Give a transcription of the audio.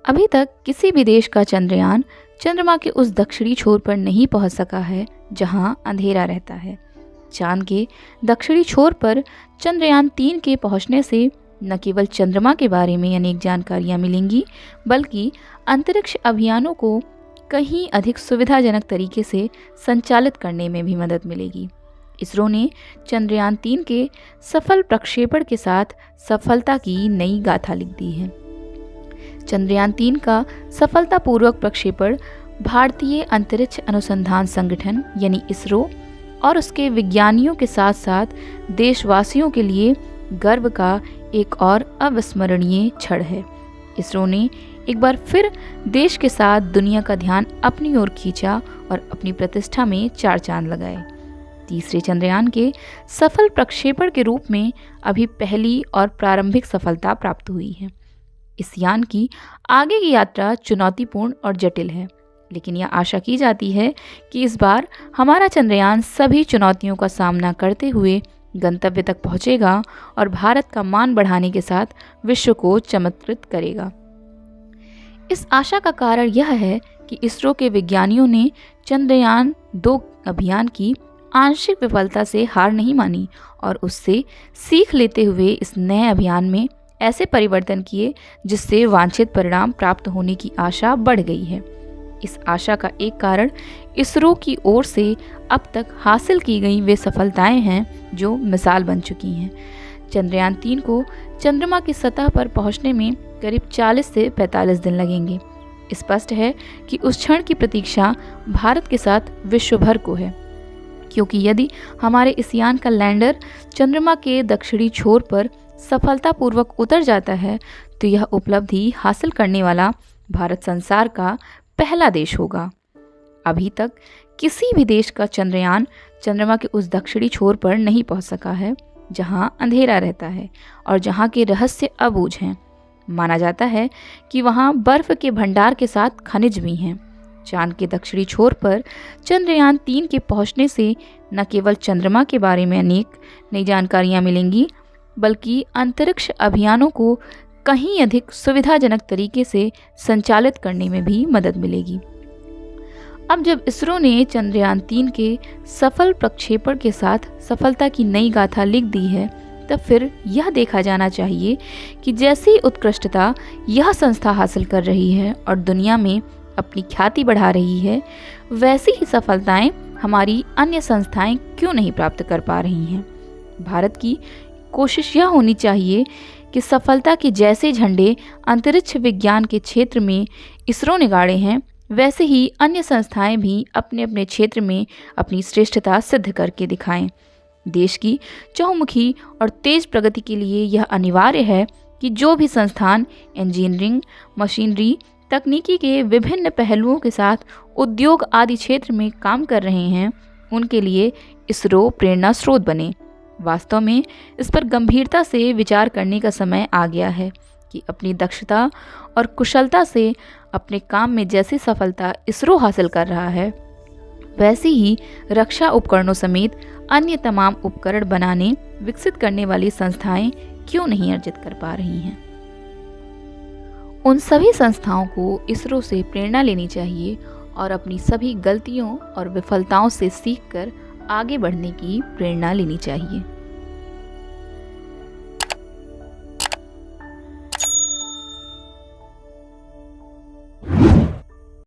अभी तक किसी भी देश का चंद्रयान चंद्रमा के उस दक्षिणी छोर पर नहीं पहुंच सका है जहां अंधेरा रहता है। चांद के दक्षिणी छोर पर चंद्रयान 3 के पहुंचने से न केवल चंद्रमा के बारे में अनेक जानकारियां मिलेंगी, बल्कि अंतरिक्ष अभियानों को कहीं अधिक सुविधाजनक तरीके से संचालित करने में भी मदद मिलेगी। इसरो ने चंद्रयान 3 के सफल प्रक्षेपण के साथ सफलता की नई गाथा लिख दी है। चंद्रयान 3 का सफलतापूर्वक प्रक्षेपण भारतीय अंतरिक्ष अनुसंधान संगठन यानी इसरो और उसके विज्ञानियों के साथ साथ देशवासियों के लिए गर्व का एक और अविस्मरणीय क्षण है। इसरो ने एक बार फिर देश के साथ दुनिया का ध्यान अपनी ओर खींचा और अपनी प्रतिष्ठा में 4 चांद लगाए। तीसरे चंद्रयान के सफल प्रक्षेपण के रूप में अभी पहली और प्रारंभिक सफलता प्राप्त हुई है। इस यान की आगे की यात्रा चुनौतीपूर्ण और जटिल है, लेकिन यह आशा की जाती है कि इस बार हमारा चंद्रयान सभी चुनौतियों का सामना करते हुए गंतव्य तक पहुंचेगा और भारत का मान बढ़ाने के साथ विश्व को चमत्कृत करेगा। इस आशा का कारण यह है कि इसरो के विज्ञानियों ने चंद्रयान 2 अभियान की आंशिक विफलता से हार नहीं मानी और उससे सीख लेते हुए इस नए अभियान में ऐसे परिवर्तन किए जिससे वांछित परिणाम प्राप्त होने की आशा बढ़ गई है। इस आशा का एक कारण इसरो की ओर से अब तक हासिल की गई वे सफलताएं हैं जो मिसाल बन चुकी हैं। चंद्रयान 3 को चंद्रमा की सतह पर पहुंचने में करीब 40 से 45 दिन लगेंगे। स्पष्ट है कि उस क्षण की प्रतीक्षा भारत के साथ विश्व भर को है, क्योंकि यदि हमारे इस यान का लैंडर चंद्रमा के दक्षिणी छोर पर सफलतापूर्वक उतर जाता है तो यह उपलब्धि हासिल करने वाला भारत संसार का पहला देश होगा। अभी तक किसी भी देश का चंद्रयान चंद्रमा के उस दक्षिणी छोर पर नहीं पहुंच सका है जहां अंधेरा रहता है और जहां के रहस्य अबूझ हैं। माना जाता है कि वहां बर्फ के भंडार के साथ खनिज भी हैं। चांद के दक्षिणी छोर पर चंद्रयान 3 के पहुंचने से न केवल चंद्रमा के बारे में अनेक नई जानकारियां मिलेंगी, बल्कि अंतरिक्ष अभियानों को कहीं अधिक सुविधाजनक तरीके से संचालित करने में भी मदद मिलेगी। अब जब इसरो ने चंद्रयान 3 के सफल प्रक्षेपण के साथ सफलता की नई गाथा लिख दी है, तब फिर यह देखा जाना चाहिए कि जैसी उत्कृष्टता यह संस्था हासिल कर रही है और दुनिया में अपनी ख्याति बढ़ा रही है, वैसी ही सफलताएं हमारी अन्य संस्थाएं क्यों नहीं प्राप्त कर पा रही हैं। भारत की कोशिश यह होनी चाहिए कि सफलता के जैसे झंडे अंतरिक्ष विज्ञान के क्षेत्र में इसरो ने गाड़े हैं, वैसे ही अन्य संस्थाएं भी अपने अपने क्षेत्र में अपनी श्रेष्ठता सिद्ध करके दिखाएं। देश की चहुमुखी और तेज प्रगति के लिए यह अनिवार्य है कि जो भी संस्थान इंजीनियरिंग, मशीनरी, तकनीकी के विभिन्न पहलुओं के साथ उद्योग आदि क्षेत्र में काम कर रहे हैं, उनके लिए इसरो प्रेरणा स्रोत बने। वास्तव में इस पर गंभीरता से विचार करने का समय आ गया है कि अपनी दक्षता और कुशलता से अपने काम में जैसी सफलता इसरो हासिल कर रहा है, वैसी ही रक्षा उपकरणों समेत अन्य तमाम उपकरण बनाने, विकसित करने वाली संस्थाएं क्यों नहीं अर्जित कर पा रही हैं। उन सभी संस्थाओं को इसरो से प्रेरणा लेनी चाहिए और अपनी सभी गलतियों और विफलताओं से सीखकर आगे बढ़ने की प्रेरणा लेनी चाहिए।